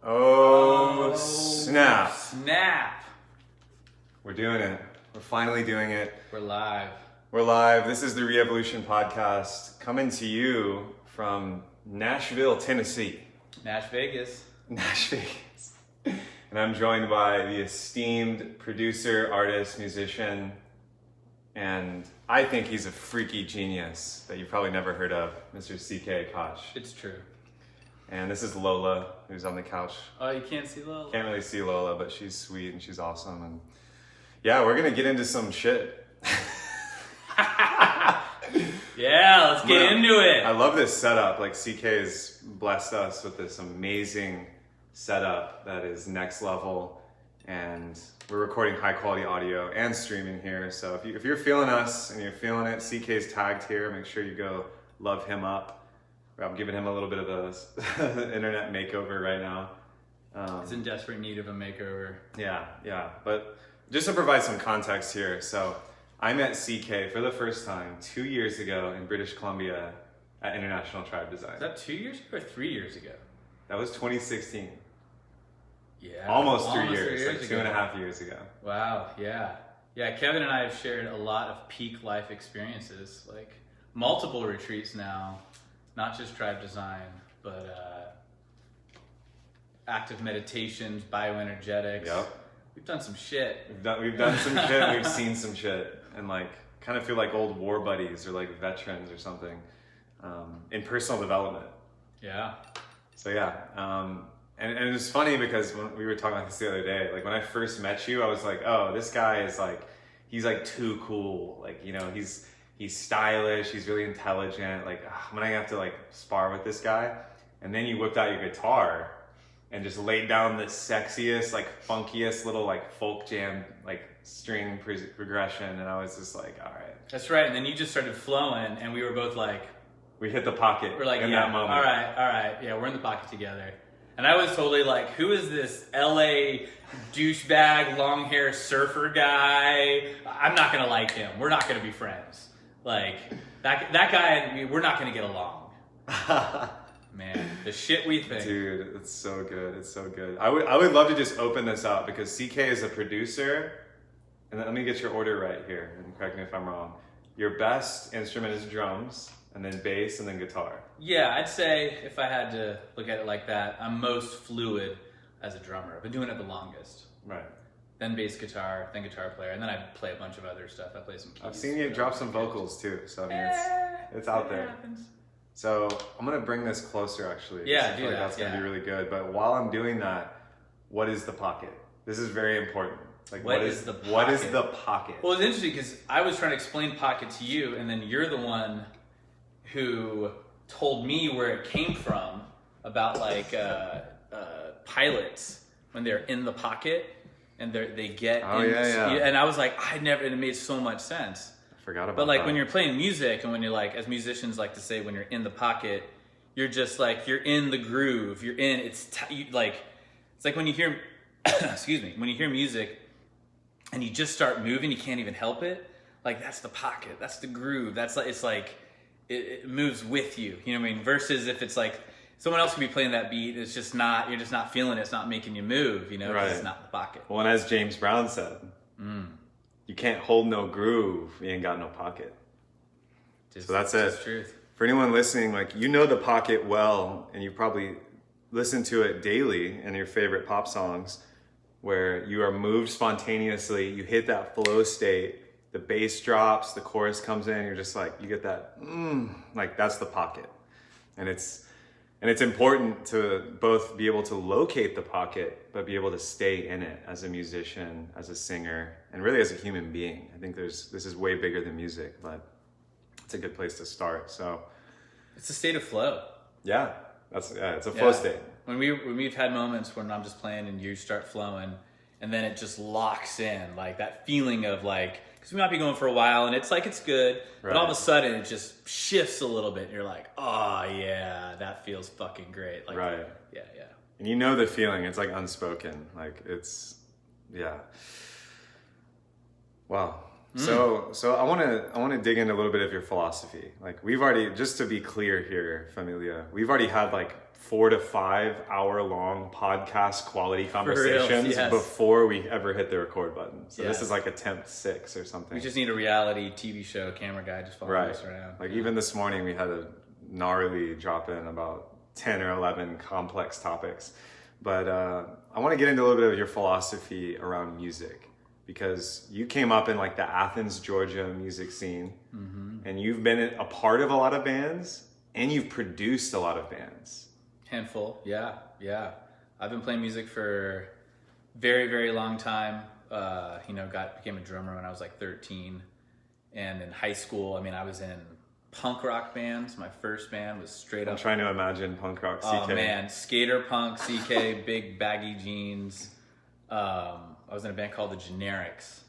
Oh, snap. Snap. We're doing it. We're finally doing it. We're live. We're live. This is the Re-Evolution podcast coming to you from Nashville, Tennessee. Nash Vegas. Nash Vegas. And I'm joined by the esteemed producer, artist, musician, and I think he's a freaky genius that you've probably never heard of, Mr. Koch. It's true. And this is Lola, who's on the couch. Oh, you can't see Lola? Can't really see Lola, but she's sweet and she's awesome. And yeah, we're gonna get into some shit. Yeah, let's get into it. I love this setup. Like CK has blessed us with this amazing setup that is next level. And we're recording high quality audio and streaming here. So if you're feeling us and you're feeling it, CK's tagged here. Make sure you go love him up. I'm giving him a little bit of a internet makeover right now. He's in desperate need of a makeover. Yeah. But just to provide some context here, so I met CK for the first time 2 years ago in British Columbia at International Tribe Design. Is that 2 years ago or 3 years ago? That was 2016. Yeah. Almost 3 years, 3 years like ago. 2.5 years ago. Wow, yeah. Yeah, Kevin and I have shared a lot of peak life experiences, like multiple retreats now, not just tribe design, but active meditations, bioenergetics. Yep. We've done some shit. We've done some shit, we've seen some shit, and like kind of feel like old war buddies or like veterans or something in personal development. Yeah. So yeah, and it was funny because when we were talking about this the other day, like when I first met you, I was like, oh, this guy is like, he's like too cool. Like, you know, he's stylish, he's really intelligent. Like, I'm gonna have to like spar with this guy. And then you whipped out your guitar and just laid down the sexiest, like funkiest little like folk jam, like string progression. And I was just like, all right. That's right. And then you just started flowing and we were both like, we hit the pocket we're like, in yeah, that moment. all right. Yeah, we're in the pocket together. And I was totally like, who is this LA douchebag, long hair surfer guy? I'm not gonna like him. We're not gonna be friends. Like, that guy and me, we're not gonna get along. Man, the shit we think. Dude, it's so good. It's so good. I would love to just open this up because CK is a producer. And let me get your order right here, and correct me if I'm wrong. Your best instrument is drums, and then bass, and then guitar. Yeah, I'd say if I had to look at it like that, I'm most fluid as a drummer. I've been doing it the longest. Right. Then bass guitar, then guitar player, and then I play a bunch of other stuff. I play some keys. I've seen you drop some vocals too, so I mean, it's out there. Happens. So I'm gonna bring this closer actually. Yeah, I feel like that's gonna be really good. But while I'm doing that, what is the pocket? This is very important. Like What is the What is pocket? the pocket? Well, it's interesting because I was trying to explain pocket to you, and then you're the one who told me where it came from about like pilots when they're in the pocket and they get. Oh, in, yeah. And I was like, and it made so much sense. I forgot about But like that. when you're playing music and when you're like, as musicians like to say, when you're in the pocket, you're just like, you're in the groove. You're in, it's like when you hear, excuse me, when you hear music and you just start moving, you can't even help it. Like that's the pocket, that's the groove. That's like, it's like, it moves with you. You know what I mean? Versus if it's like, someone else could be playing that beat, it's just not, you're just not feeling it, it's not making you move, you know, 'cause Right. it's not the pocket. Well, and as James Brown said, you can't hold no groove, you ain't got no pocket. So that's it. Just truth. For anyone listening, like you know the pocket well, and you probably listen to it daily in your favorite pop songs, where you are moved spontaneously, you hit that flow state, the bass drops, the chorus comes in, you're just like, you get that, like that's the pocket. And it's important to both be able to locate the pocket, but be able to stay in it as a musician, as a singer, and really as a human being. I think this is way bigger than music, but it's a good place to start. So It's a state of flow. yeah, it's a flow state. When we've had moments when I'm just playing and you start flowing, and then it just locks in, like that feeling of like, because we might be going for a while and it's like it's good, but all of a sudden it just shifts a little bit. And you're like, oh yeah, that feels fucking great. Like, Right. Yeah. And you know the feeling, it's like unspoken. Like it's, yeah. Wow. So I want to dig into a little bit of your philosophy. Like we've already, just to be clear here, Familia, we've already had like 4 to 5 hour long podcast quality conversations yes. before we ever hit the record button. So this Yes. is like attempt 6 or something. We just need a reality TV show camera guy just following us around. Like even this morning we had a gnarly drop in about 10 or 11 complex topics. But I want to get into a little bit of your philosophy around music, because you came up in like the Athens, Georgia music scene, and you've been a part of a lot of bands, and you've produced a lot of bands. Handful, yeah. I've been playing music for very, very long time. Became a drummer when I was like 13, and in high school, I was in punk rock bands. My first band was straight up. I'm trying to imagine punk rock CK. Oh man, skater punk CK, big baggy jeans. I was in a band called the Generics,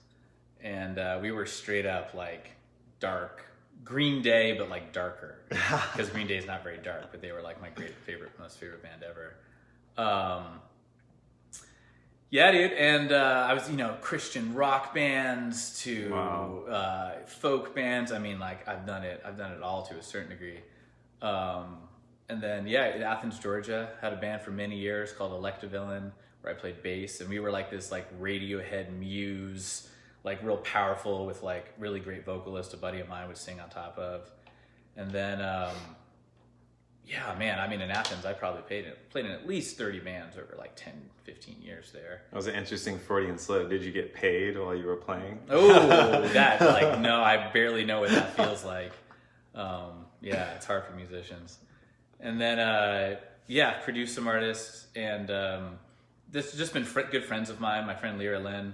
and we were straight up like dark Green Day, but like darker, because Green Day is not very dark, but they were like my most favorite band ever. Yeah, dude, and I was, Christian rock bands to folk bands. I've done it all to a certain degree. And then, in Athens, Georgia, had a band for many years called Electavillain, where I played bass, and we were like this like Radiohead muse, like real powerful with like really great vocalist a buddy of mine would sing on top of. And then, in Athens, I probably played in at least 30 bands over like 10, 15 years there. That was an interesting Freudian slip. Did you get paid while you were playing? Oh, no, I barely know what that feels like. It's hard for musicians. And then, produced some artists, and this has just been good friends of mine. My friend Lyra Lynn,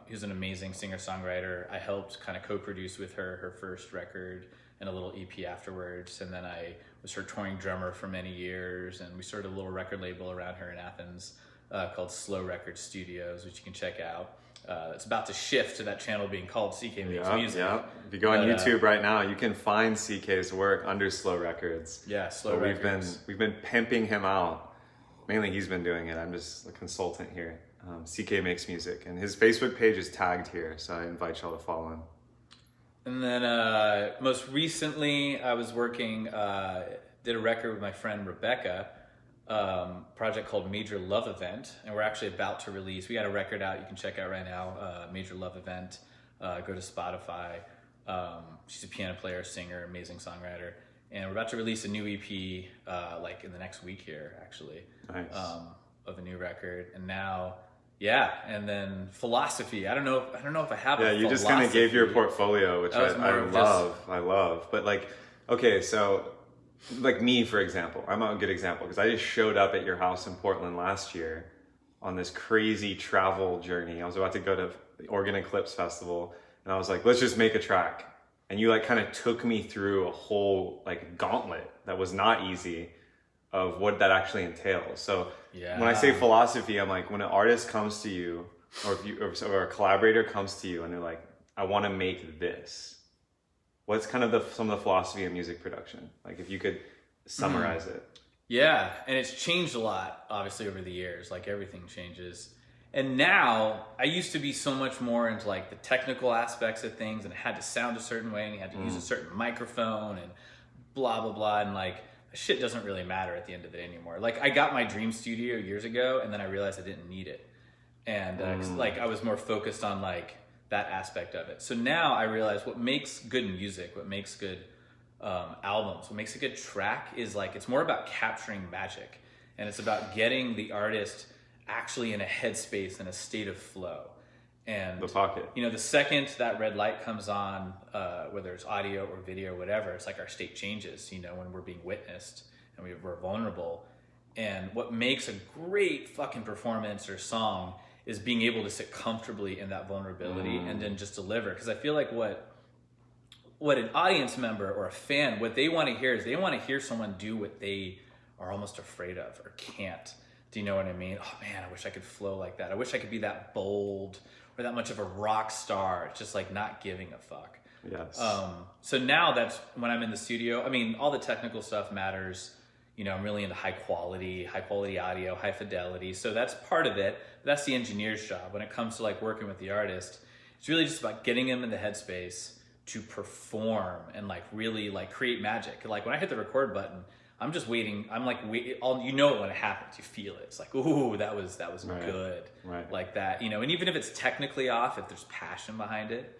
who's an amazing singer-songwriter. I helped kind of co-produce with her first record and a little EP afterwards. And then I was her touring drummer for many years, and we started a little record label around her in Athens called Slow Record Studios, which you can check out. It's about to shift to that channel being called CK Makes Music. Yeah. If you go on YouTube right now, you can find CK's work under Slow Records. Yeah, Slow Records. We've been pimping him out. Mainly he's been doing it. I'm just a consultant here. CK Makes Music, and his Facebook page is tagged here, so I invite y'all to follow him. And then most recently, I was working, did a record with my friend Rebecca, project called Major Love Event, and we're actually about to release. We got a record out you can check out right now, Major Love Event. Go to Spotify. She's a piano player, singer, amazing songwriter, and we're about to release a new EP in the next week here, actually. Nice. Of a new record, and now. Yeah, and then philosophy. I don't know if I have. Yeah, you just kind of gave your portfolio, which I love. But so like me, for example, I'm a good example because I just showed up at your house in Portland last year on this crazy travel journey. I was about to go to the Oregon Eclipse Festival, and I was like, let's just make a track. And you like kind of took me through a whole like gauntlet that was not easy of what that actually entails. So when I say philosophy, I'm like, when an artist comes to you, or a collaborator comes to you and they're like, I want to make this. What's kind of some of the philosophy of music production? Like if you could summarize it. Yeah, and it's changed a lot, obviously, over the years. Like everything changes. And now, I used to be so much more into like the technical aspects of things, and it had to sound a certain way, and you had to use a certain microphone, and blah, blah, blah, and like, shit doesn't really matter at the end of the day anymore. Like I got my dream studio years ago, and then I realized I didn't need it, and I was more focused on like that aspect of it. So now I realize what makes good music, what makes good albums, what makes a good track is like it's more about capturing magic, and it's about getting the artist actually in a headspace and a state of flow. And the pocket. The second that red light comes on, whether it's audio or video or whatever, it's like our state changes, when we're being witnessed and we're vulnerable. And what makes a great fucking performance or song is being able to sit comfortably in that vulnerability and then just deliver. Because I feel like what an audience member or a fan, what they want to hear is they want to hear someone do what they are almost afraid of or can't. Do you know what I mean? Oh man, I wish I could flow like that. I wish I could be that bold or that much of a rock star. It's just like not giving a fuck. Yes. So now that's when I'm in the studio. All the technical stuff matters. I'm really into high quality audio, high fidelity. So that's part of it. That's the engineer's job. When it comes to like working with the artist, it's really just about getting them in the headspace to perform and like really like create magic. Like when I hit the record button, I'm just waiting. I'm like, you know it when it happens. You feel it. It's like, ooh, that was good. Right. Like that, you know. And even if it's technically off, if there's passion behind it,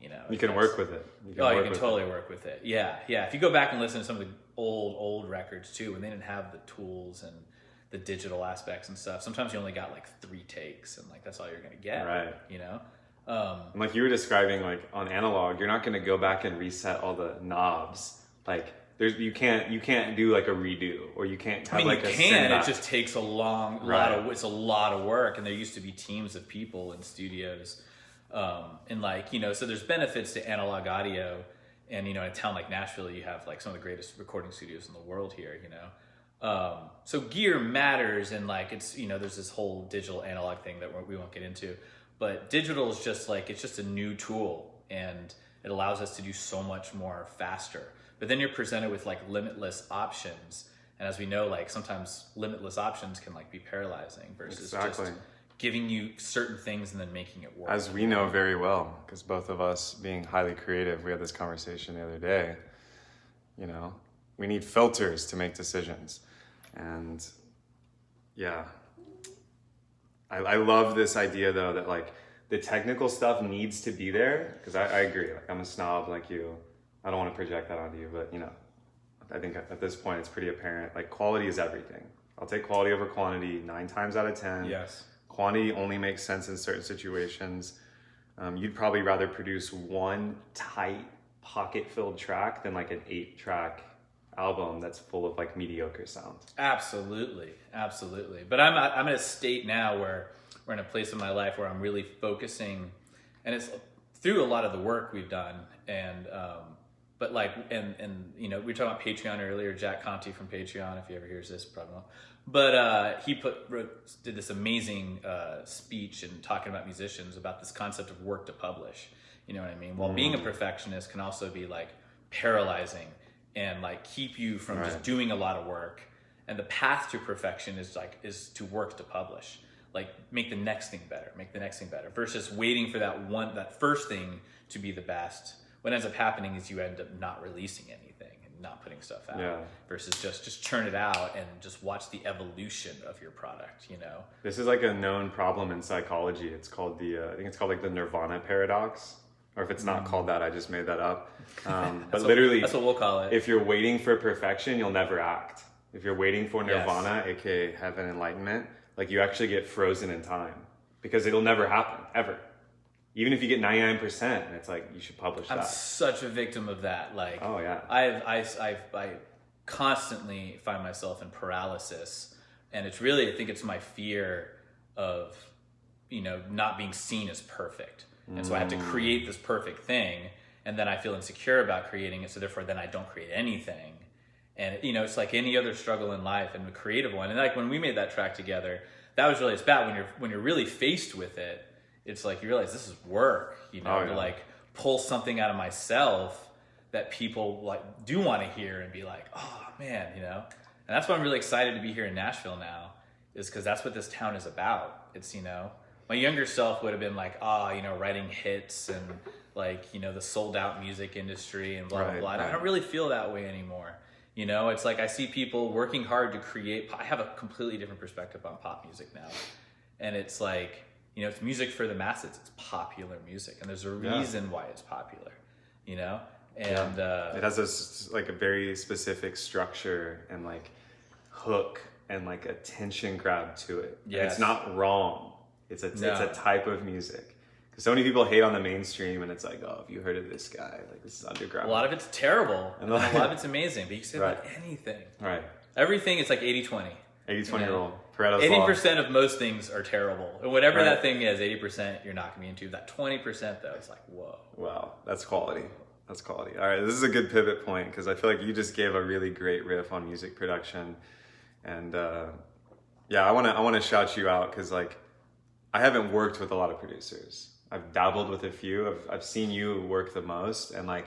you know, you can work with it. You can totally work with it. Yeah. If you go back and listen to some of the old records too, when they didn't have the tools and the digital aspects and stuff, sometimes you only got like 3 takes, and like that's all you're gonna get. Right. You know. And like you were describing, like on analog, you're not going to go back and reset all the knobs. Like you can't do like a redo, or you can't have like you a can. synth. It just takes a lot of. It's a lot of work, and there used to be teams of people in studios, and like, you know, so there's benefits to analog audio, and you know, in a town like Nashville, you have like some of the greatest recording studios in the world here. You know, so gear matters, and like it's, you know, there's this whole digital analog thing that we won't get into. But digital is just like, it's just a new tool, and it allows us to do so much more faster. But then you're presented with like limitless options. And as we know, like sometimes limitless options can like be paralyzing versus just giving you certain things and then making it work. As we know very well, because both of us being highly creative, we had this conversation the other day, you know, we need filters to make decisions. And yeah. I love this idea though, that like the technical stuff needs to be there, because I agree. Like I'm a snob like you. I don't want to project that onto you, but you know, I think at this point it's pretty apparent. Like quality is everything. I'll take quality over quantity 9 times out of 10. Yes. Quantity only makes sense in certain situations. You'd probably rather produce one tight pocket-filled track than like an 8-track album that's full of like mediocre sound. Absolutely. But I'm in a state now where we're in a place in my life where I'm really focusing, and it's through a lot of the work we've done, and but like, and you know, we were talking about Patreon earlier. Jack Conte from Patreon, if he ever hears this, probably not. But he did this amazing speech and talking about musicians about this concept of work to publish. You know what I mean? While being a perfectionist can also be like paralyzing and like keep you from just doing a lot of work. And the path to perfection is to work to publish. Like make the next thing better, versus waiting for that first thing to be the best. What ends up happening is you end up not releasing anything and not putting stuff out, versus just churn it out and just watch the evolution of your product, you know? This is like a known problem in psychology. It's called I think it's called like the Nirvana paradox. Or if it's not called that, I just made that up. But literally, that's what we'll call it. If you're waiting for perfection, you'll never act. If you're waiting for Nirvana, aka heaven, enlightenment, like you actually get frozen in time, because it'll never happen, ever. Even if you get 99%, and it's like, you should publish that. I'm such a victim of that. Like, oh yeah, I constantly find myself in paralysis, and it's really, I think it's my fear of, you know, not being seen as perfect. And so I have to create this perfect thing, and then I feel insecure about creating it, so therefore then I don't create anything. And, you know, it's like any other struggle in life, and the creative one. And like when we made that track together, that was really, it's bad when you're really faced with it. It's like you realize this is work, you know, to like pull something out of myself that people like do want to hear and be like, oh man, you know. And that's why I'm really excited to be here in Nashville now, is because that's what this town is about. It's, you know, my younger self would have been like, you know, writing hits and like, you know, the sold out music industry and blah, blah, blah. I don't really feel that way anymore. You know, it's like I see people working hard to create. I have a completely different perspective on pop music now. And it's like, you know, it's music for the masses. It's popular music. And there's a reason why it's popular, you know? And it has a very specific structure and like hook and like a tension grab to it. Yeah, it's not wrong. It's a type of music. Because so many people hate on the mainstream, and it's like, oh, have you heard of this guy? Like, this is underground. A lot of it's terrible, and a lot of it's amazing. But you can say about anything. Right. Everything, it's like 80-20. 80-20 rule. Pareto's law. 80% of most things are terrible. And whatever that thing is, 80% you're not going to be into. That 20% though, it's like, whoa. Wow, that's quality. That's quality. All right, this is a good pivot point, because I feel like you just gave a really great riff on music production. And I want to shout you out, because like, I haven't worked with a lot of producers. I've dabbled with a few. I've seen you work the most, and like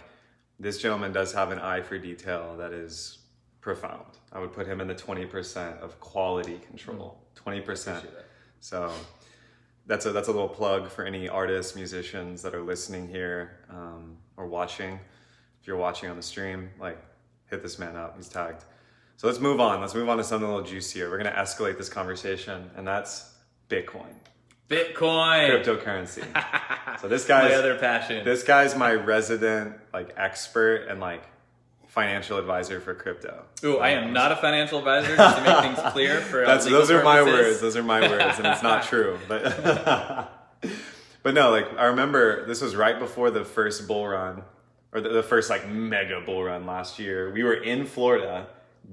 this gentleman does have an eye for detail that is profound. I would put him in the 20% of quality control. 20%. So that's a little plug for any artists, musicians that are listening here or watching. If you're watching on the stream, like hit this man up. He's tagged. So let's move on. Let's move on to something a little juicier. We're going to escalate this conversation, and that's Bitcoin. Bitcoin. Cryptocurrency. So this guy's my other passion. This guy's my resident expert and financial advisor for crypto. Ooh, I am not a financial advisor, just to make things clear for those are my purposes. words. Those are my words, and it's not true. But but no, I remember this was right before the first bull run, or the first mega bull run last year. We were in Florida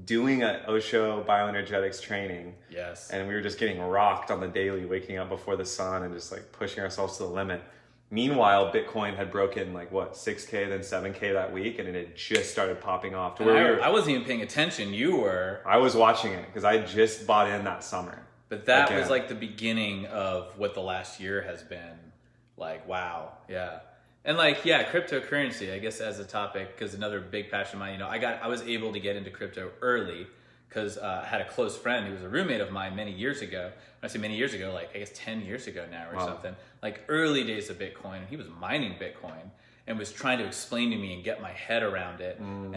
doing an Osho bioenergetics training. Yes. And we were just getting rocked on the daily, waking up before the sun and just pushing ourselves to the limit. Meanwhile, Bitcoin had broken 6K, then 7K that week, and it had just started popping off. To where I wasn't even paying attention. You were. I was watching it because I just bought in that summer. But that was the beginning of what the last year has been. Wow. Yeah. And cryptocurrency, I guess, as a topic, because another big passion of mine, I was able to get into crypto early because I had a close friend who was a roommate of mine many years ago. When I say many years ago, I guess 10 years ago now or something, early days of Bitcoin. He was mining Bitcoin and was trying to explain to me and get my head around it. And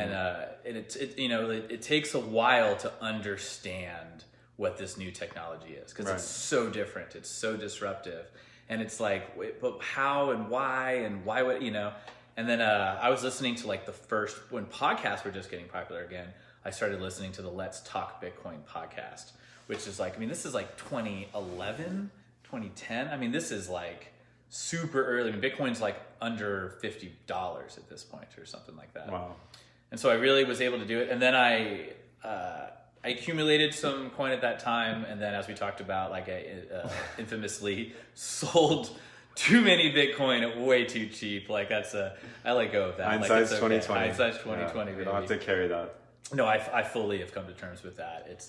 it takes a while to understand what this new technology is because it's so different. It's so disruptive. And it's but how and why would, and then I was listening to the first, when podcasts were just getting popular again, I started listening to the Let's Talk Bitcoin podcast, which is this is 2011, 2010. This is super early. Bitcoin's under $50 at this point or something like that. Wow. And so I really was able to do it. And then I accumulated some coin at that time, and then as we talked about, I infamously sold too many Bitcoin way too cheap. I let go of that. Hindsight's 2020. Hindsight's 2020. You don't have to carry that. No, I fully have come to terms with that. It's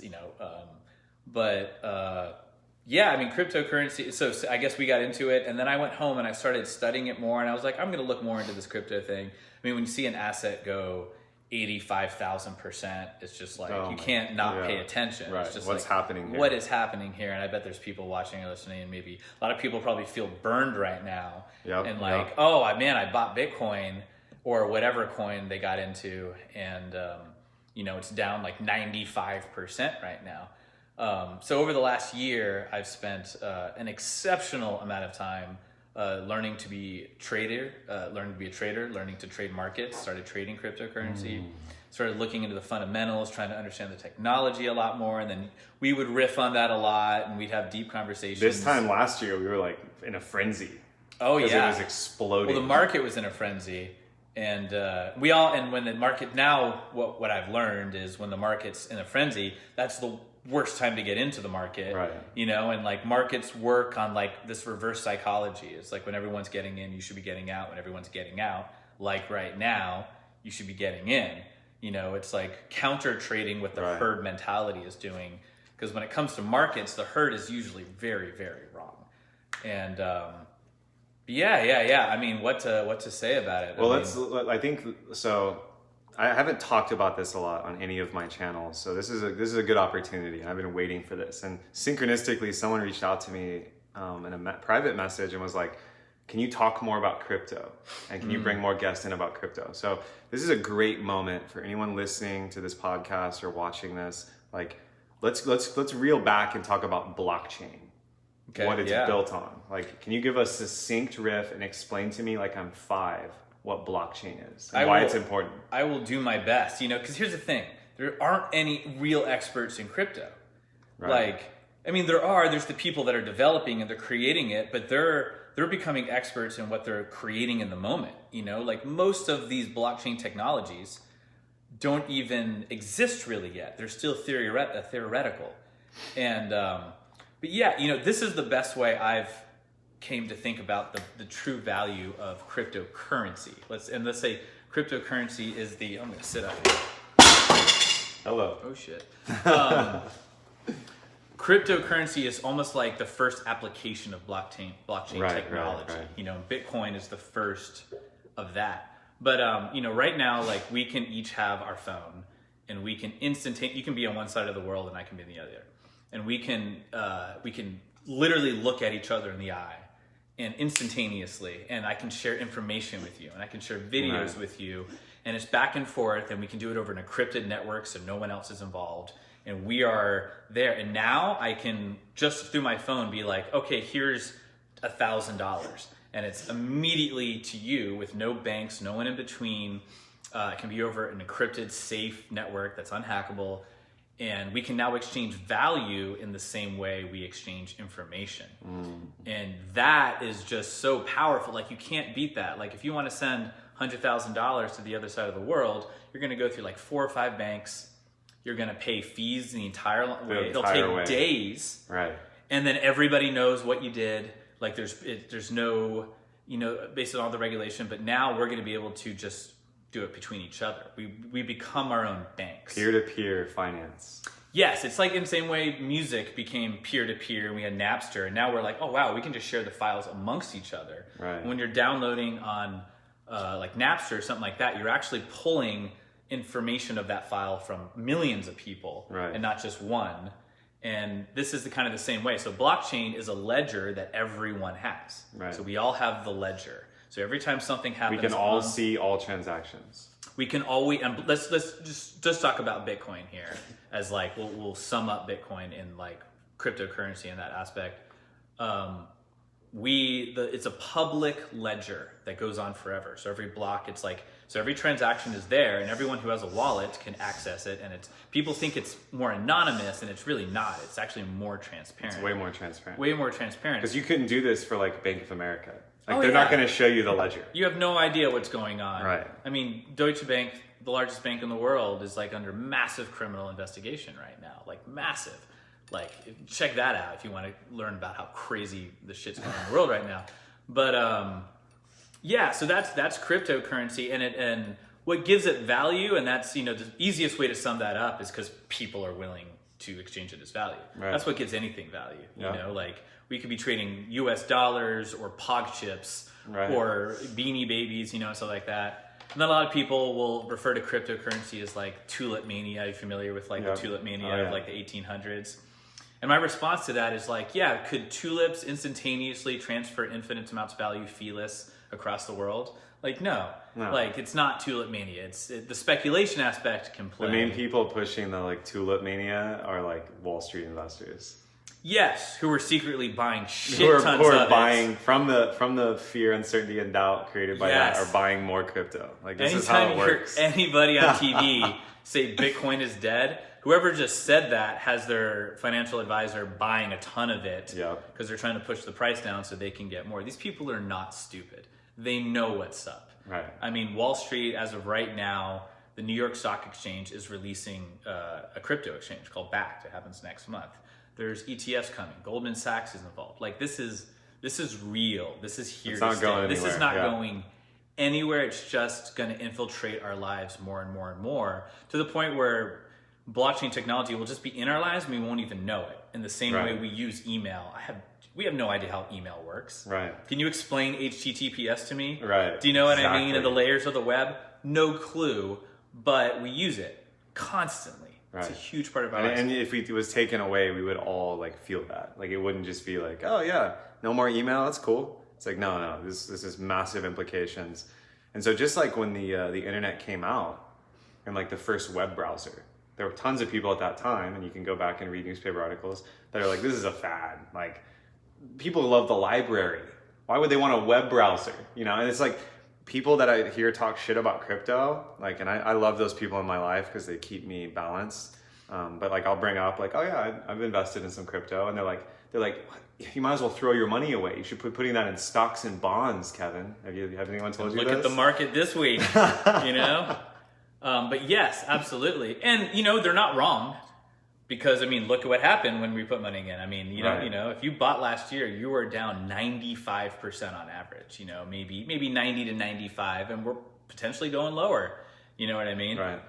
cryptocurrency. So I guess we got into it, and then I went home and I started studying it more, and I was I'm going to look more into this crypto thing. When you see an asset go 85,000%, it's just you can't not pay attention. Right. It's just what's happening here? What is happening here? And I bet there's people watching or listening, and maybe a lot of people probably feel burned right now. Yep. And I bought Bitcoin or whatever coin they got into, and it's down 95% right now. So over the last year, I've spent an exceptional amount of time learning to be a trader, learning to trade markets, started trading cryptocurrency, started looking into the fundamentals, trying to understand the technology a lot more, and then we would riff on that a lot, and we'd have deep conversations. This time last year, we were in a frenzy. Oh yeah, because it was exploding. Well, the market was in a frenzy, and when the market now, what I've learned is when the market's in a frenzy, that's the worst time to get into the market, right? And markets work on this reverse psychology. It's when everyone's getting in, you should be getting out. When everyone's getting out, right now, you should be getting in. It's counter trading what the herd mentality is doing. Because when it comes to markets, the herd is usually very, very wrong. And yeah. What to say about it? Well, I think so. I haven't talked about this a lot on any of my channels, so this is a good opportunity. I've been waiting for this, and synchronistically, someone reached out to me in a private message and was like, "Can you talk more about crypto? And can you bring more guests in about crypto?" So this is a great moment for anyone listening to this podcast or watching this. Let's reel back and talk about blockchain. Okay, what it's built on. Can you give a succinct riff and explain to me I'm 5? What blockchain is and why it's important. I will do my best, because here's the thing. There aren't any real experts in crypto. Right. There's the people that are developing and they're creating it, but they're becoming experts in what they're creating in the moment. Most of these blockchain technologies don't even exist really yet. They're still theoretical. And, this is the best way I've came to think about the true value of cryptocurrency. Let's say cryptocurrency is I'm going to sit up here. Hello. Oh shit. Cryptocurrency is almost like the first application of blockchain technology. Right. Bitcoin is the first of that. But right now, we can each have our phone, and we can you can be on one side of the world and I can be on the other, and we can literally look at each other in the eye. And instantaneously, and I can share information with you, and I can share videos with you, and it's back and forth, and we can do it over an encrypted network so no one else is involved. And we are there. And now I can just through my phone be like, okay, here's $1,000. And it's immediately to you with no banks, no one in between. It can be over an encrypted, safe network that's unhackable. And we can now exchange value in the same way we exchange information. And that is just so powerful. Like, you can't beat that. Like, if you want to send $100,000 to the other side of the world, you're going to go through like 4 or 5 banks. You're going to pay fees the entire way. It'll take days. Right. And then everybody knows what you did. Like, there's no, based on all the regulation, but now we're going to be able to just do it between each other. We become our own banks. Peer-to-peer finance. Yes, it's like in the same way music became peer-to-peer. We had Napster, and now we're like, oh wow, we can just share the files amongst each other. Right. When you're downloading on like Napster or something like that, you're actually pulling information of that file from millions of people, right, and not just one. And this is the kind of the same way. So blockchain is a ledger that everyone has. Right. So we all have the ledger. So every time something happens, we can all see all transactions. We can always, and let's just talk about Bitcoin here as like, we'll sum up Bitcoin in like cryptocurrency in that aspect. It's a public ledger that goes on forever. So every block, it's like, so every transaction is there, and everyone who has a wallet can access it. And people think it's more anonymous, and it's really not. It's actually more transparent. It's way more transparent. Way more transparent. Because you couldn't do this for like Bank of America. Like, they're not going to show you the ledger. You have no idea what's going on. Right. I mean, Deutsche Bank, the largest bank in the world, is like under massive criminal investigation right now. Like, massive. Like, check that out if you want to learn about how crazy the shit's going on in the world right now. But yeah, so that's cryptocurrency, and what gives it value, and that's, the easiest way to sum that up is because people are willing to exchange it as value. Right. That's what gives anything value. Yeah. Like, we could be trading US dollars or POG chips, right, or Beanie Babies, stuff like that. And then a lot of people will refer to cryptocurrency as like tulip mania. Are you familiar with like the tulip mania of like the 1800s? And my response to that is like, yeah, could tulips instantaneously transfer infinite amounts of value feeless across the world? Like, no. Like, it's not tulip mania. The speculation aspect can play. The main people pushing the like tulip mania are like Wall Street investors. Yes, who are secretly buying shit tons of it. Who are buying from the fear, uncertainty, and doubt created by that, are buying more crypto. Like, this is how it works. Anytime you hear anybody on TV say Bitcoin is dead, whoever just said that has their financial advisor buying a ton of it because they're trying to push the price down so they can get more. These people are not stupid. They know what's up. Right. I mean, Wall Street, as of right now, the New York Stock Exchange is releasing a crypto exchange called Bakkt. It happens next month. There's ETFs coming. Goldman Sachs is involved. Like, this is real. This is here to stay. This is not going anywhere. It's just going to infiltrate our lives more and more and more, to the point where blockchain technology will just be in our lives and we won't even know it. In the same way we use email. We have no idea how email works. Right. Can you explain HTTPS to me? Right. Do you know what I mean? And the layers of the web? No clue, but we use it constantly. Right. It's a huge part of our lives. And if it was taken away, we would all like feel that. Like, it wouldn't just be like, oh yeah, no more email, that's cool. It's like, no, this is massive implications. And so just like when the internet came out and like the first web browser, there were tons of people at that time, and you can go back and read newspaper articles that are like, this is a fad. Like, people love the library. Why would they want a web browser? And it's like, people that I hear talk shit about crypto, like, and I love those people in my life because they keep me balanced. But like, I'll bring up like, oh yeah, I've invested in some crypto, and they're like, you might as well throw your money away. You should be putting that in stocks and bonds, Kevin. Have anyone told you this? Look at the market this week, But yes, absolutely. And, they're not wrong, because, I mean, look at what happened when we put money in. I mean, if you bought last year, you were down 95% on average, maybe 90 to 95, and we're potentially going lower. You know what I mean? Right.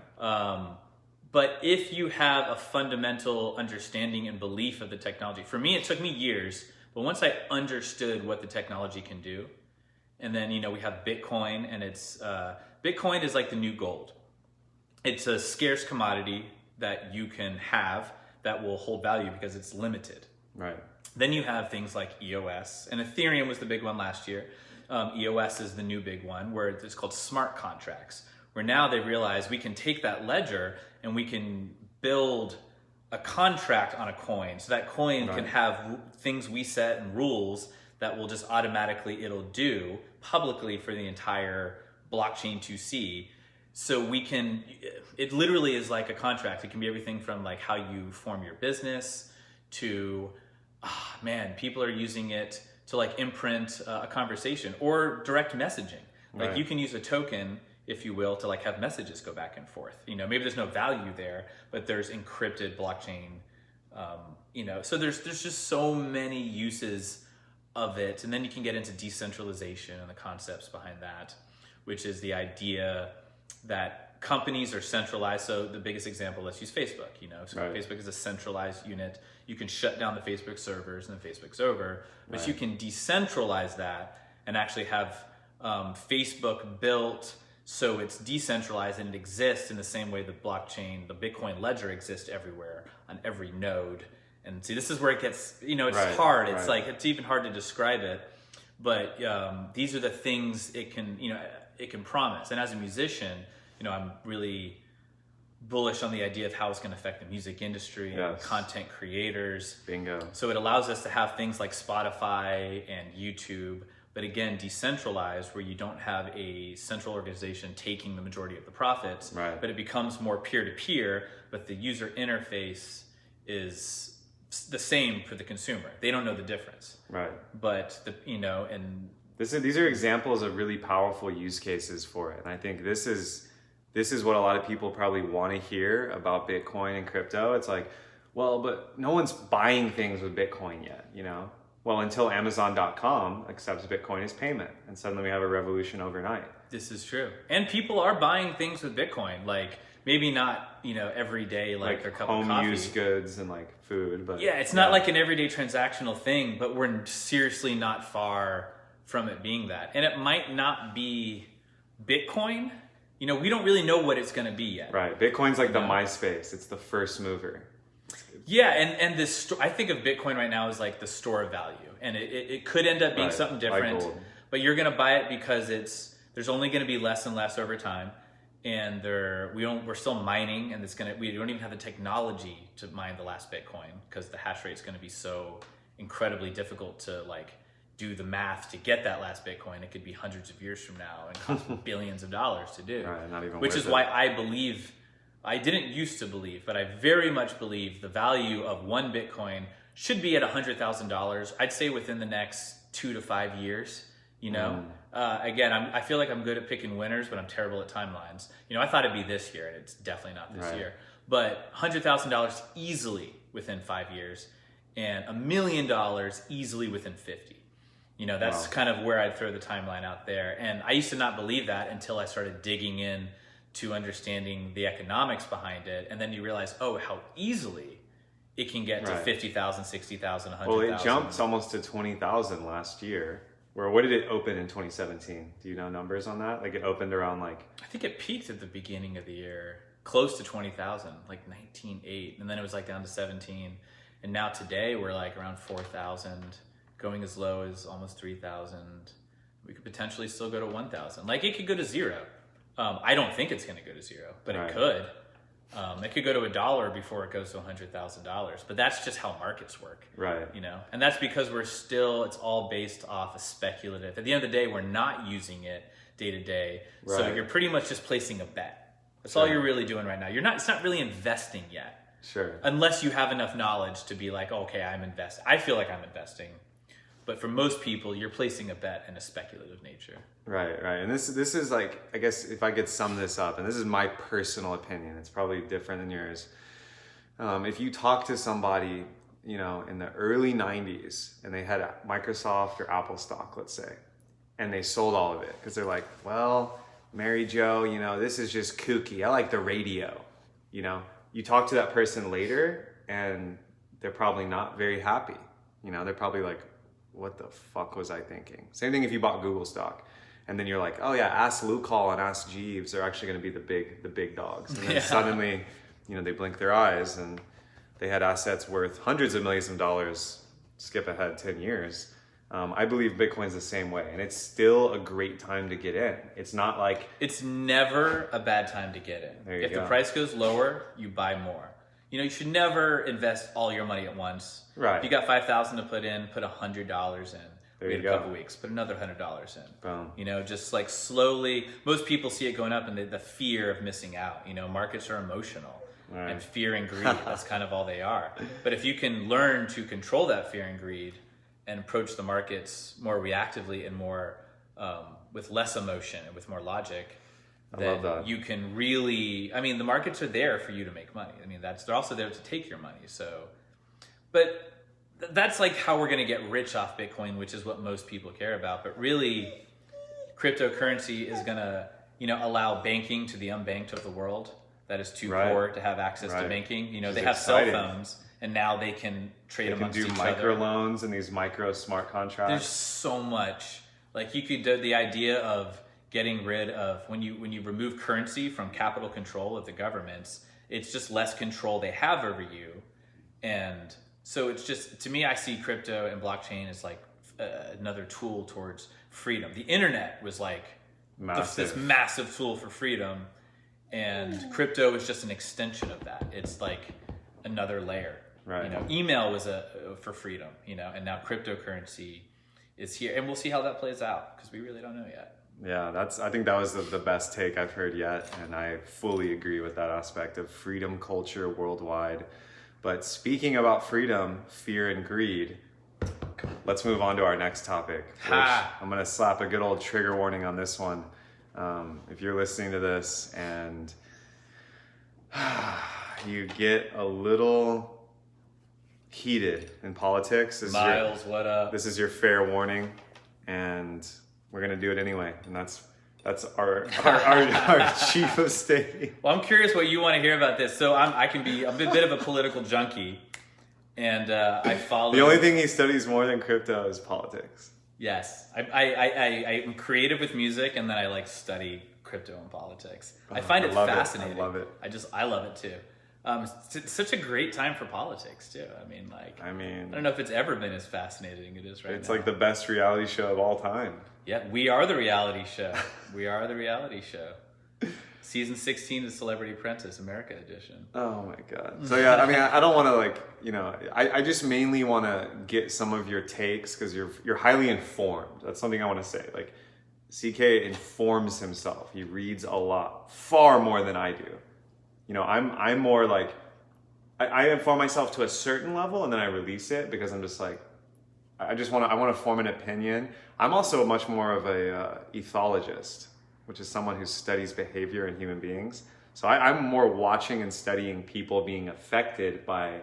But if you have a fundamental understanding and belief of the technology, for me, it took me years, but once I understood what the technology can do, and then, we have Bitcoin, and Bitcoin is like the new gold. It's a scarce commodity that you can have that will hold value because it's limited. Right. Then you have things like EOS, and Ethereum was the big one last year. EOS is the new big one, where it's called smart contracts, where now they realize we can take that ledger and we can build a contract on a coin. So that coin can have things we set and rules that will just automatically, it'll do publicly for the entire blockchain to see. So we can, it literally is like a contract. It can be everything from like how you form your business to, people are using it to like imprint a conversation or direct messaging. Like you can use a token, if you will, to like have messages go back and forth. You know, maybe there's no value there, but there's encrypted blockchain. So there's just so many uses of it. And then you can get into decentralization and the concepts behind that, which is the idea that companies are centralized. So the biggest example, let's use Facebook, so Facebook is a centralized unit. You can shut down the Facebook servers and then Facebook's over, but you can decentralize that and actually have Facebook built so it's decentralized and it exists in the same way the blockchain, the Bitcoin ledger exists everywhere on every node. And see, this is where it gets, it's hard. It's like, it's even hard to describe it, but these are the things it can, it can promise. And as a musician, I'm really bullish on the idea of how it's going to affect the music industry and content creators. Bingo. So it allows us to have things like Spotify and YouTube, but again, decentralized, where you don't have a central organization taking the majority of the profits, but it becomes more peer-to-peer, but the user interface is the same for the consumer. They don't know the difference. Right. But, these are examples of really powerful use cases for it. And I think this is what a lot of people probably want to hear about Bitcoin and crypto. It's like, well, but no one's buying things with Bitcoin yet, Well, until Amazon.com accepts Bitcoin as payment, and suddenly we have a revolution overnight. This is true. And people are buying things with Bitcoin, like maybe not, every day, like their cup of coffee. Home use goods and like food. But it's not like an everyday transactional thing, but we're seriously not far from it being that. And it might not be Bitcoin. We don't really know what it's going to be yet. Right. Bitcoin's like the MySpace. It's the first mover. Yeah, and this, I think of Bitcoin right now as like the store of value, and it could end up being something different, like but you're going to buy it because there's only going to be less and less over time, and we're still mining, and we don't even have the technology to mine the last Bitcoin because the hash rate is going to be so incredibly difficult to like do the math to get that last Bitcoin. It could be hundreds of years from now and cost billions of dollars to do, not even which is why I didn't used to believe, but I very much believe the value of one Bitcoin should be at $100,000. I'd say within the next 2 to 5 years. Again, I feel like I'm good at picking winners, but I'm terrible at timelines. I thought it'd be this year, and it's definitely not this year. But $100,000 easily within 5 years, and $1 million easily within 50. That's kind of where I'd throw the timeline out there. And I used to not believe that until I started digging in to understanding the economics behind it, and then you realize, how easily it can get to 50,000, 60,000, 100,000. Well, it jumped almost to 20,000 last year. What did it open in 2017? Do you know numbers on that? Like it opened around I think it peaked at the beginning of the year, close to 20,000, like 19.8, and then it was like down to 17, and now today we're like around 4,000, going as low as almost 3,000. We could potentially still go to 1,000. Like it could go to zero. I don't think it's going to go to zero, but it could. It could go to $1 before it goes to $100,000. But that's just how markets work, right? And that's because it's all based off a speculative. At the end of the day, we're not using it day to day, so you're pretty much just placing a bet. That's all you're really doing right now. It's not really investing yet, unless you have enough knowledge to be like, okay, I'm investing. I feel like I'm investing. But for most people, you're placing a bet in a speculative nature. Right. And this is like, I guess if I could sum this up, and this is my personal opinion, it's probably different than yours. If you talk to somebody, in the early 90s, and they had Microsoft or Apple stock, let's say, and they sold all of it because they're like, well, Mary Jo, this is just kooky. I like the radio. You talk to that person later, and they're probably not very happy. They're probably like, what the fuck was I thinking? Same thing if you bought Google stock, and then you're like, oh yeah, Ask Luke Hall and Ask Jeeves are actually going to be the big dogs, and then suddenly, they blink their eyes and they had assets worth hundreds of millions of dollars. Skip ahead 10 years, I believe Bitcoin's the same way, and it's still a great time to get in. It's not like It's never a bad time to get in. There you If the go. price goes lower, you buy more. You know, you should never invest all your money at once. Right. If you got $5,000 to put in, put $100 in. There Wait you a go. couple weeks, put another $100 in. Boom. You know, just like slowly. Most people see it going up, and the fear of missing out. You know, markets are emotional, Right. and fear and greed. That's kind of all they are. But if you can learn to control that fear and greed, and approach the markets more reactively and more with less emotion and with more logic, I love that. you can really. I mean, the markets are there for you to make money. I mean, they're also there to take your money. So, but that's like how we're going to get rich off Bitcoin, which is what most people care about. But really, cryptocurrency is going to, you know, allow banking to the unbanked of the world that is too Right. poor to have access to Right. banking. You know, Which they is have exciting. cell phones, and now they can trade They can amongst do each micro other. loans and these micro smart contracts. There's so much. Like you could do the idea of getting rid of when you remove currency from capital control of the governments, it's just less control they have over you. And so it's just, to me, I see crypto and blockchain as like another tool towards freedom. The internet was like this massive tool for freedom, and crypto is just an extension of that. It's like another layer. Right. You know, email was for freedom, you know, and now cryptocurrency is here, and we'll see how that plays out because we really don't know yet. Yeah, I think that was the best take I've heard yet, and I fully agree with that aspect of freedom culture worldwide. But speaking about freedom, fear, and greed, let's move on to our next topic. Which I'm going to slap a good old trigger warning on this one. If you're listening to this and you get a little heated in politics, Miles, what up? this is your fair warning, and we're going to do it anyway. And that's our chief of state. Well, I'm curious what you want to hear about this. So I can be a bit of a political junkie, and I follow. The only thing he studies more than crypto is politics. Yes, I'm creative with music, and then I like study crypto and politics. I find it love it. fascinating. I love it. I love it too. It's such a great time for politics too. I don't know if it's ever been as fascinating as it is right now. It's like the best reality show of all time. Yeah, we are the reality show. We are the reality show. Season 16 of Celebrity Apprentice, America Edition. Oh my God. So yeah, I mean, I don't want to I just mainly want to get some of your takes because you're highly informed. That's something I want to say. Like, CK informs himself. He reads a lot, far more than I do. You know, I'm more like, I inform myself to a certain level and then I release it because I'm just like, I want to form an opinion. I'm also much more of a ethologist, which is someone who studies behavior in human beings. So I'm more watching and studying people being affected by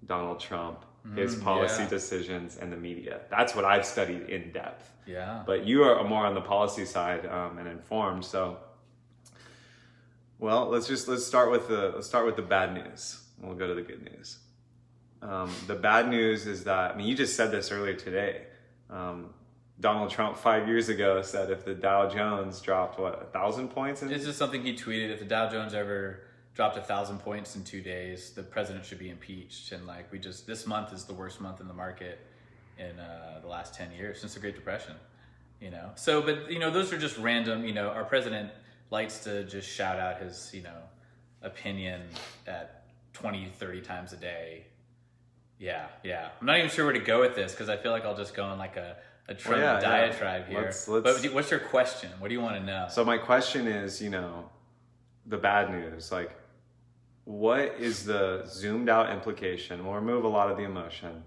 Donald Trump, his policy decisions, and the media. That's what I've studied in depth. Yeah. But you are more on the policy side and informed. So, well, let's start with the bad news. And we'll go to the good news. The bad news is that, I mean, you just said this earlier today. Donald Trump 5 years ago said if the Dow Jones dropped 1,000 points, It's just something he tweeted. If the Dow Jones ever dropped 1,000 points in 2 days, the president should be impeached. And like this month is the worst month in the market in the last 10 years since the Great Depression. You know, so but you know those are just random. You know, our president likes to just shout out his opinion at 20, 30 times a day. Yeah. I'm not even sure where to go with this because I feel like I'll just go on like a Trump diatribe here. But what's your question? What do you want to know? So my question is, the bad news. Like, what is the zoomed out implication? We'll remove a lot of the emotion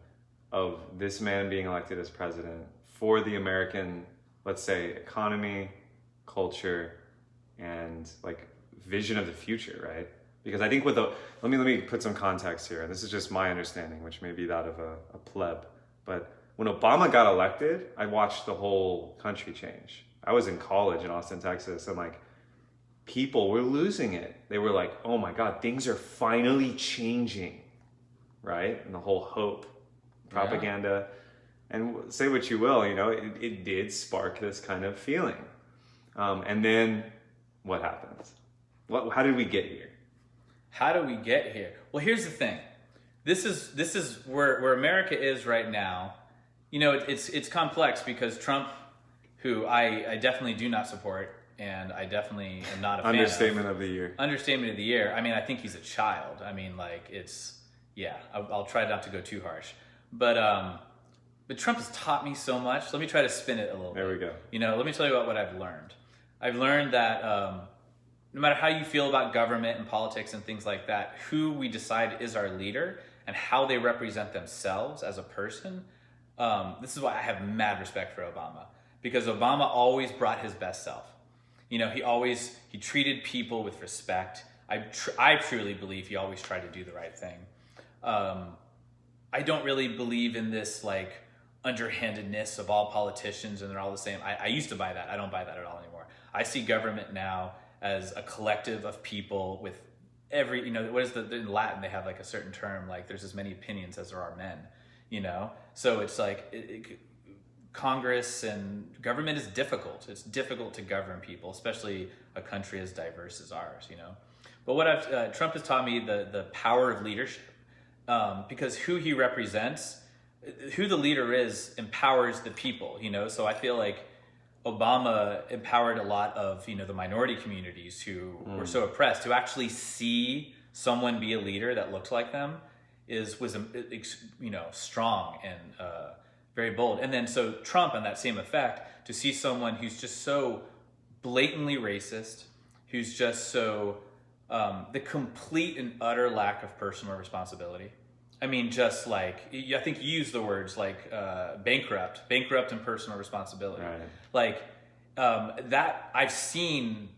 of this man being elected as president for the American, let's say, economy, culture, and like vision of the future, right? Because I think let me put some context here. And this is just my understanding, which may be that of a pleb. But when Obama got elected, I watched the whole country change. I was in college in Austin, Texas, and like people were losing it. They were like, oh my God, things are finally changing, right? And the whole hope, propaganda, and say what you will, it did spark this kind of feeling. And then what happens? How did we get here? How do we get here? Well, here's the thing. This is where America is right now, it's complex because Trump, who I definitely do not support, and I definitely am not a fan Understatement of the year. Understatement of the year. I mean, I think he's a child. I mean, I'll try not to go too harsh. But Trump has taught me so much. Let me try to spin it a little bit. There we go. Let me tell you about what I've learned. I've learned that no matter how you feel about government and politics and things like that, who we decide is our leader and how they represent themselves as a person, this is why I have mad respect for Obama. Because Obama always brought his best self. He treated people with respect. I truly believe he always tried to do the right thing. I don't really believe in this underhandedness of all politicians and they're all the same. I used to buy that. I don't buy that at all anymore. I see government now as a collective of people with every, what is in Latin, they have a certain term, there's as many opinions as there are men, So it's Congress and government is difficult. It's difficult to govern people, especially a country as diverse as ours, But what Trump has taught me the power of leadership, because who he represents, who the leader is, empowers the people, So I feel like Obama empowered a lot of, the minority communities who were so oppressed. To actually see someone be a leader that looked like them was strong and very bold. And then so Trump, on that same effect, to see someone who's just so blatantly racist, who's just so the complete and utter lack of personal responsibility. I mean, I think you used the words bankrupt in personal responsibility. Right. That I've seen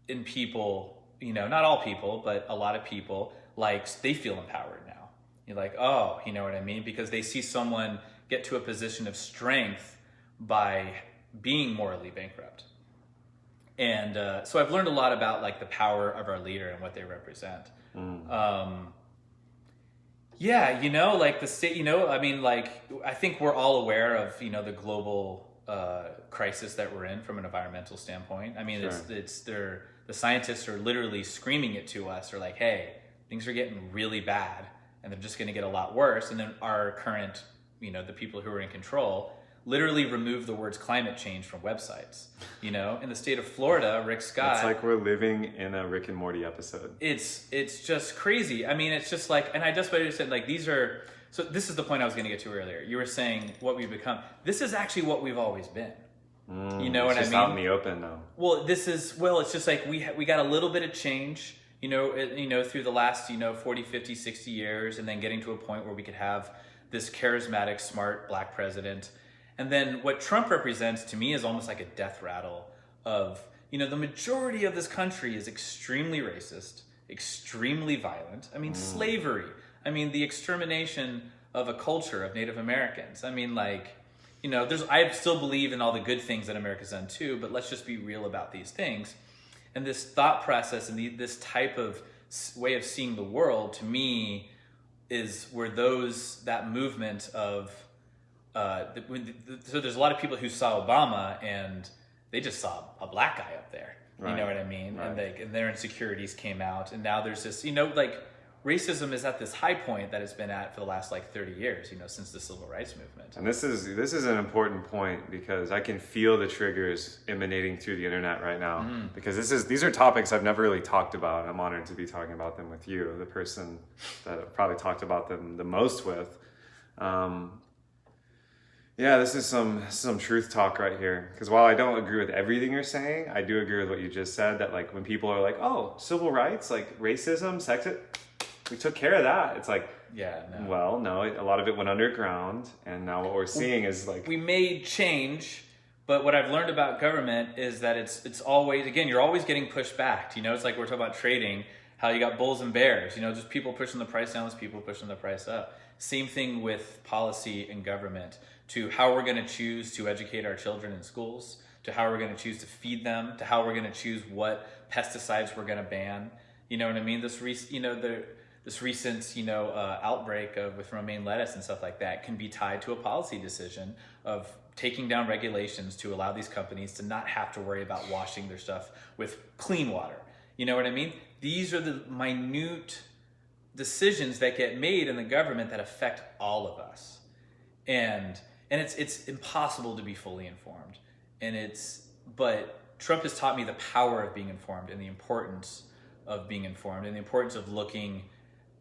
in people, not all people, but a lot of people, they feel empowered now. You're like, oh, you know what I mean? Because they see someone get to a position of strength by being morally bankrupt. And so I've learned a lot about the power of our leader and what they represent. The state, I think we're all aware of, the global crisis that we're in from an environmental standpoint. I mean, Sure. The scientists are literally screaming it to us. They're like, hey, things are getting really bad and they're just going to get a lot worse. And then our current, the people who are in control literally remove the words climate change from websites. In the state of Florida, Rick Scott. It's like we're living in a Rick and Morty episode. It's just crazy. I mean, it's just and I just said these are. So this is the point I was going to get to earlier. You were saying what we've become. This is actually what we've always been. You know what I mean? It's just out in the open now. Well, it's just we got a little bit of change, through the last, 40, 50, 60 years, and then getting to a point where we could have this charismatic, smart black president. And then what Trump represents to me is almost like a death rattle of, the majority of this country is extremely racist, extremely violent. I mean, slavery. I mean, the extermination of a culture of Native Americans. I mean, I still believe in all the good things that America's done too, but let's just be real about these things. And this thought process and this type of way of seeing the world, to me, is where that movement of, so there's a lot of people who saw Obama and they just saw a black guy up there. Right. You know what I mean? Right. And their insecurities came out. And now there's this, racism is at this high point that it's been at for the last 30 years, since the civil rights movement. And this is an important point because I can feel the triggers emanating through the internet right now. Because these are topics I've never really talked about. I'm honored to be talking about them with you, the person that I've probably talked about them the most with. This is some truth talk right here. Because while I don't agree with everything you're saying, I do agree with what you just said, that when people are oh, civil rights, racism, sexism, we took care of that. It's well, no, a lot of it went underground, and now what we're seeing is we made change, but what I've learned about government is that it's always, again, you're always getting pushed back. It's like we're talking about trading, how you got bulls and bears, just people pushing the price down, people pushing the price up. Same thing with policy and government, to how we're going to choose to educate our children in schools, to how we're going to choose to feed them, to how we're going to choose what pesticides we're going to ban. You know what I mean? This recent, outbreak with romaine lettuce and stuff like that can be tied to a policy decision of taking down regulations to allow these companies to not have to worry about washing their stuff with clean water. You know what I mean? These are the minute decisions that get made in the government that affect all of us. And, And it's impossible to be fully informed. But Trump has taught me the power of being informed and the importance of being informed and the importance of looking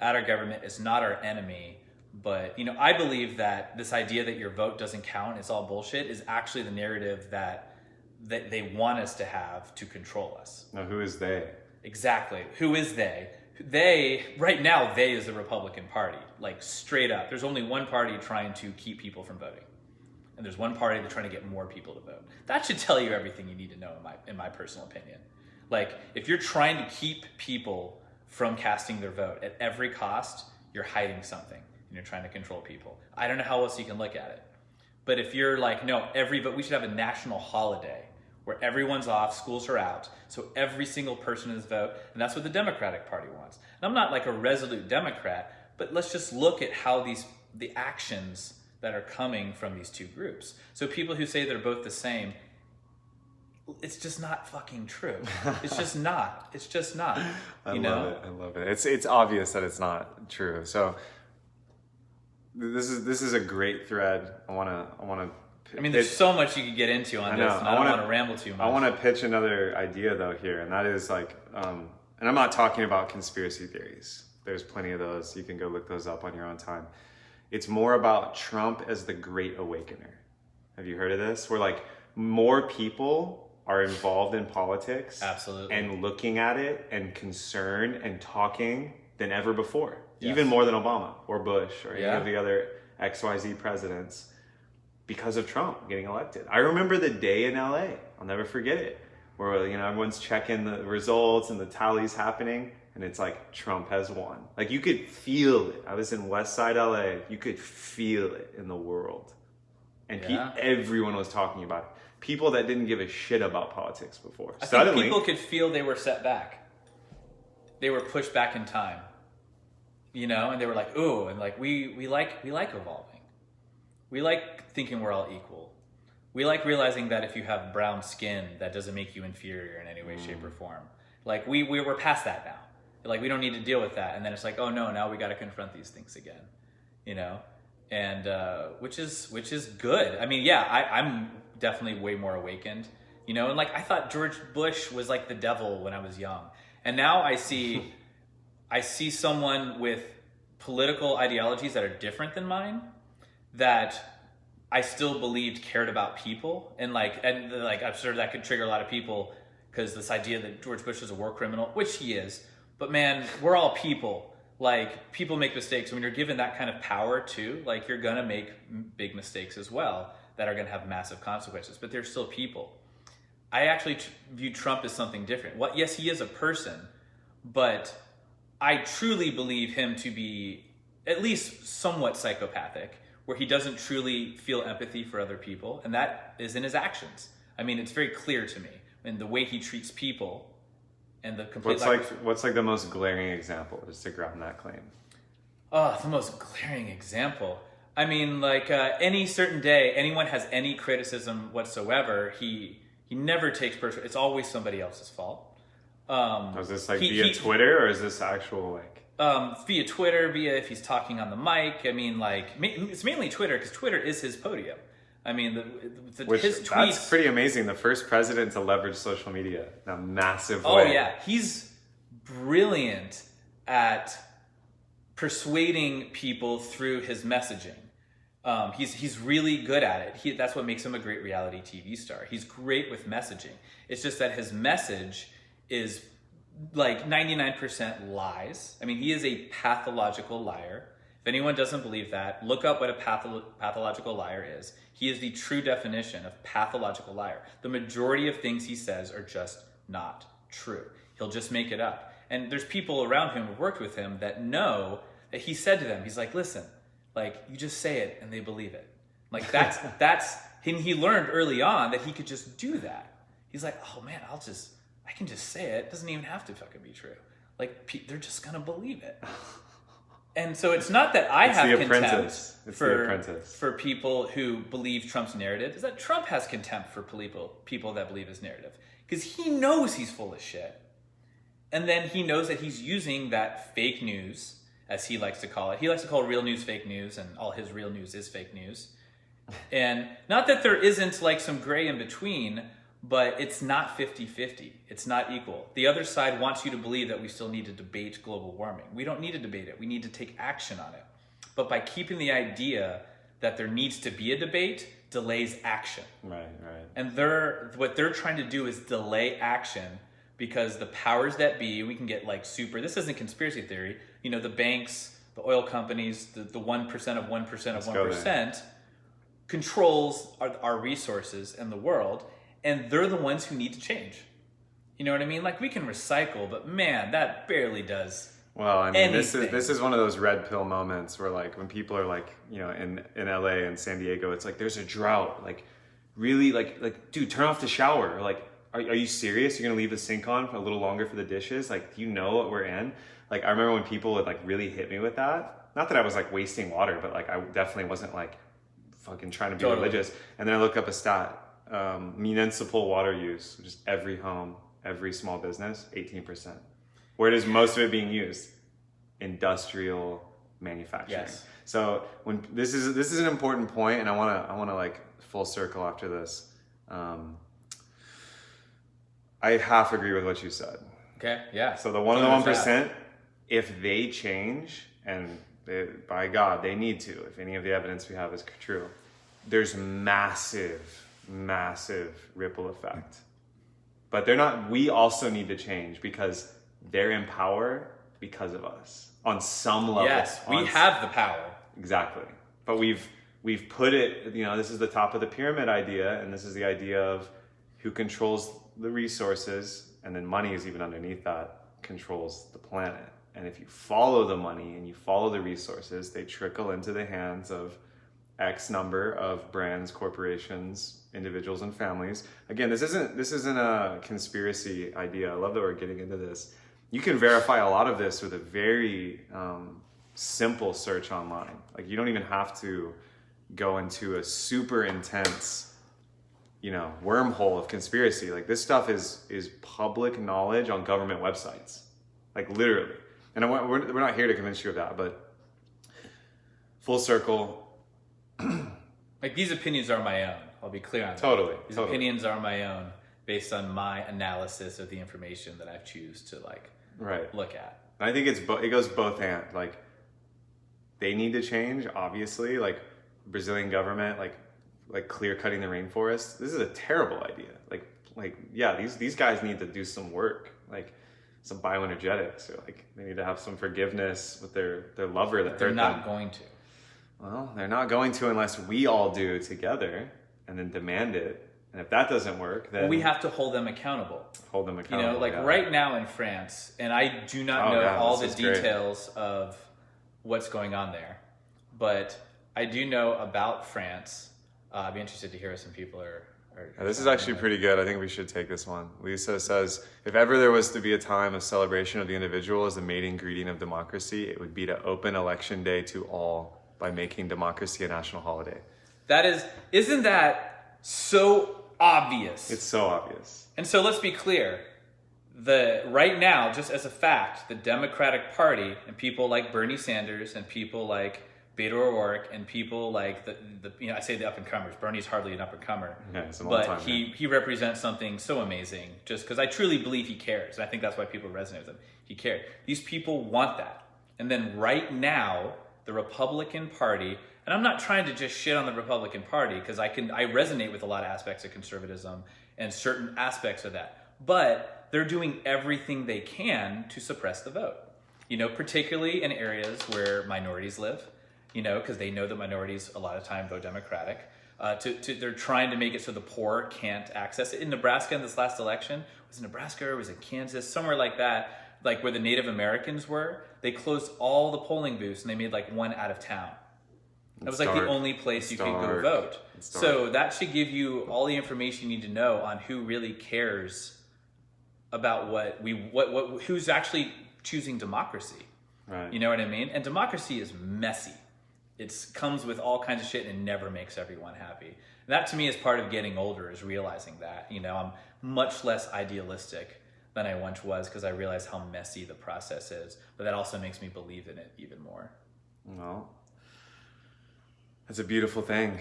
at our government as not our enemy. But, I believe that this idea that your vote doesn't count, it's all bullshit, is actually the narrative that they want us to have to control us. Now, who is they? Exactly. Who is they? Right now, they is the Republican Party. Like, straight up. There's only one party trying to keep people from voting. And there's one party that's trying to get more people to vote. That should tell you everything you need to know, in my personal opinion. Like, if you're trying to keep people from casting their vote at every cost, you're hiding something. And you're trying to control people. I don't know how else you can look at it. But if you're like, no, every vote, we should have a national holiday where everyone's off, schools are out, so every single person is vote, and that's what the Democratic Party wants. And I'm not like a resolute Democrat, but let's just look at how the actions that are coming from these two groups. So people who say they're both the same, it's just not fucking true. It's just not. It's just not. I love it. It's obvious that it's not true. So this is a great thread. I wanna. There's so much you could get into on this, and I don't want to ramble too much. I want to pitch another idea though here, and that is like, and I'm not talking about conspiracy theories. There's plenty of those. You can go look those up on your own time. It's more about Trump as the Great Awakener. Have you heard of this? Where like more people are involved in politics, absolutely, and looking at it and concerned and talking than ever before. Yes. Even more than Obama or Bush or any Yeah. of the other XYZ presidents, because of Trump getting elected. I remember the day in LA. I'll never forget it. Where everyone's checking the results and the tallies happening, and it's like Trump has won. Like you could feel it. I was in West Side LA. You could feel it in the world, and everyone was talking about it. People that didn't give a shit about politics before. I think people could feel they were set back. They were pushed back in time. And they were like, ooh, and like we like evolving. We like thinking we're all equal. We like realizing that if you have brown skin, that doesn't make you inferior in any way, shape, or form. Like we're past that now. Like we don't need to deal with that. And then it's like, oh no, now we got to confront these things again. And which is good. I mean, I'm definitely way more awakened. And like I thought George Bush was like the devil when I was young, and now I see someone with political ideologies that are different than mine, that I still believed cared about people, and I'm sure that could trigger a lot of people because this idea that George Bush is a war criminal, which he is, but man, we're all people. Like people make mistakes. When you're given that kind of power too, like you're gonna make big mistakes as well that are gonna have massive consequences. But they're still people. I actually view Trump as something different. Yes, he is a person, but I truly believe him to be at least somewhat psychopathic, where he doesn't truly feel empathy for other people, and that is in his actions. I mean, it's very clear to me, and the way he treats people, and the complete. What's like the most glaring example, just to ground that claim? Oh, the most glaring example. I mean, like any certain day, anyone has any criticism whatsoever, he never takes personal. It's always somebody else's fault. Is this like via Twitter, or is this actual like? Via Twitter, if he's talking on the mic. I mean, like it's mainly Twitter because Twitter is his podium. I mean, his tweets. That's pretty amazing. The first president to leverage social media in a massive way. Oh yeah, he's brilliant at persuading people through his messaging. He's really good at it. That's what makes him a great reality TV star. He's great with messaging. It's just that his message is like 99% lies. I mean, he is a pathological liar. If anyone doesn't believe that, look up what a pathological liar is. He is the true definition of pathological liar. The majority of things he says are just not true. He'll just make it up. And there's people around him who worked with him that know that he said to them, he's like, listen, like you just say it and they believe it. Like that's and he learned early on that he could just do that. He's like, oh man, I can just say it. It doesn't even have to fucking be true. Like they're just gonna believe it. And so it's not that I have contempt for people who believe Trump's narrative. It's that Trump has contempt for people that believe his narrative. Because he knows he's full of shit. And then he knows that he's using that fake news, as he likes to call it. He likes to call real news fake news, and all his real news is fake news. And not that there isn't like some gray in between, but it's not 50-50. It's not equal. The other side wants you to believe that we still need to debate global warming. We don't need to debate it. We need to take action on it. But by keeping the idea that there needs to be a debate, delays action. Right. And what they're trying to do is delay action because the powers that be, we can get like this isn't conspiracy theory, the banks, the oil companies, the 1% of 1% of 1% controls our resources in the world, and they're the ones who need to change. You know what I mean? Like, we can recycle, but man, that barely does. Well, I mean, this anything. is one of those red pill moments where, like, when people are like, in LA and San Diego, it's like there's a drought. Like, really, like, dude, turn off the shower. Like, are you serious? You're gonna leave the sink on for a little longer for the dishes? Like, do you know what we're in? Like, I remember when people would like really hit me with that. Not that I was like wasting water, but like I definitely wasn't like fucking trying to be religious. And then I looked up a stat: municipal water use, which is every home, every small business, 18%. Where does most of it being used? Industrial manufacturing. Yes. So when this is an important point, and I wanna like full circle after this. I half agree with what you said. Okay. Yeah. So the 1%, if they change, and by God, they need to, if any of the evidence we have is true, there's massive ripple effect. But we also need to change because they're in power because of us on some level. Yes, we have the power. Exactly. But we've put it, this is the top of the pyramid idea, and this is the idea of who controls the resources, and then money is even underneath that, controls the planet. And if you follow the money and you follow the resources, they trickle into the hands of X number of brands, corporations, individuals, and families. Again, this isn't a conspiracy idea. I love that we're getting into this. You can verify a lot of this with a very simple search online. Like, you don't even have to go into a super intense, wormhole of conspiracy. Like, this stuff is public knowledge on government websites, like literally. And we're not here to convince you of that, but full circle. Like, these opinions are my own. I'll be clear on that. Totally. These opinions are my own based on my analysis of the information that I choose to look at. I think it goes both hands. Like, they need to change, obviously. Like, Brazilian government, like clear cutting the rainforest. This is a terrible idea. These guys need to do some work, like some bioenergetics, or like they need to have some forgiveness with their lover that they're hurt not them. going to. Well, they're not going to unless we all do together and then demand it. And if that doesn't work, then we have to hold them accountable. Yeah. Right now in France, and I do not know all the details of what's going on there, but I do know about France. I'd be interested to hear some people are this is actually pretty good. I think we should take this one. Lisa says, if ever there was to be a time of celebration of the individual as the mating greeting of democracy, it would be to open election day to all by making democracy a national holiday. Isn't that so obvious? It's so obvious. And so let's be clear. Right now, just as a fact, the Democratic Party and people like Bernie Sanders and people like Beto O'Rourke and people like I say the up and comers. Bernie's hardly an up and comer, but he represents something so amazing. Just because I truly believe he cares, and I think that's why people resonate with him. He cares. These people want that, and then right now, the Republican Party. And I'm not trying to just shit on the Republican Party because I resonate with a lot of aspects of conservatism and certain aspects of that, but they're doing everything they can to suppress the vote. Particularly in areas where minorities live. Because they know that minorities a lot of time vote Democratic. They're trying to make it so the poor can't access it. In Nebraska in this last election, was it Nebraska or was it Kansas? Somewhere like that, like where the Native Americans were, they closed all the polling booths and they made like one out of town. That was like the only place you could go vote. So that should give you all the information you need to know on who really cares about who's actually choosing democracy. Right. You know what I mean? And democracy is messy. It comes with all kinds of shit and it never makes everyone happy. And that to me is part of getting older, is realizing that. I'm much less idealistic than I once was because I realize how messy the process is. But that also makes me believe in it even more. Well, that's a beautiful thing.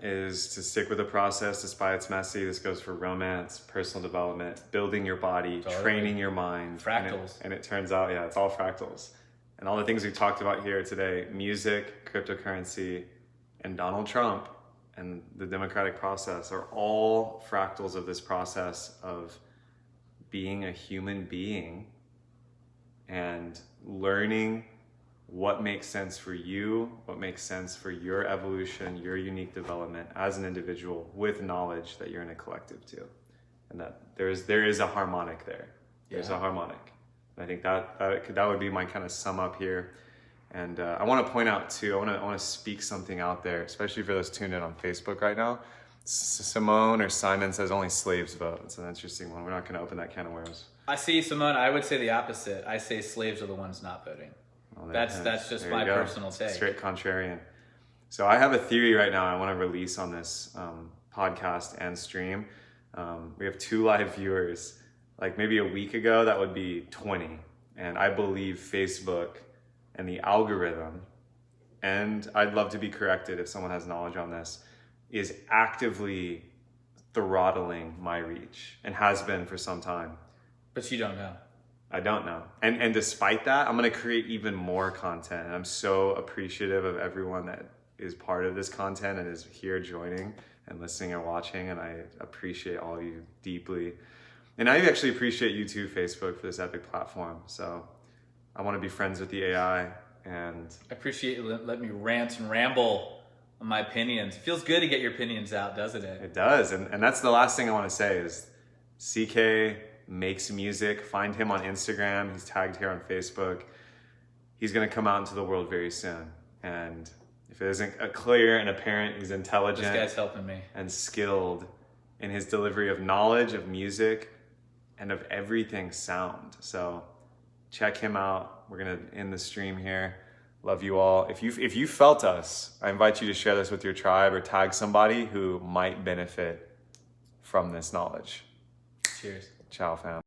is to stick with the process despite it's messy. This goes for romance, personal development, building your body, training your mind. Fractals. And it turns out, yeah, it's all fractals. And all the things we talked about here today, music, cryptocurrency, and Donald Trump, and the democratic process are all fractals of this process of being a human being and learning what makes sense for you, what makes sense for your evolution, your unique development as an individual, with knowledge that you're in a collective too. And that there is a harmonic there. There's a harmonic. And I think that would be my kind of sum up here. And I want to point out too, I want to speak something out there, especially for those tuned in on Facebook right now. Simone or Simon says only slaves vote. It's an interesting one. We're not going to open that can of worms. I see, Simone. I would say the opposite. I say slaves are the ones not voting. Well, that's just my personal take. Straight contrarian. So I have a theory right now I want to release on this podcast and stream. We have 2 live viewers. Like maybe a week ago, that would be 20. And I believe Facebook and the algorithm, and I'd love to be corrected if someone has knowledge on this, is actively throttling my reach and has been for some time. But you don't know. I don't know. And despite that, I'm going to create even more content. And I'm so appreciative of everyone that is part of this content and is here joining and listening and watching. And I appreciate all of you deeply. And I actually appreciate you too, Facebook, for this epic platform. So I want to be friends with the AI. And I appreciate you let me rant and ramble on my opinions. It feels good to get your opinions out, doesn't it? It does. And that's the last thing I want to say is CK makes music. Find him on Instagram. He's tagged here on Facebook. He's going to come out into the world very soon. And if it isn't clear and apparent, he's intelligent. This guy's helping me. And skilled in his delivery of knowledge, of music, and of everything sound. So check him out. We're going to end the stream here. Love you all. If you felt us, I invite you to share this with your tribe or tag somebody who might benefit from this knowledge. Cheers. Ciao, fam.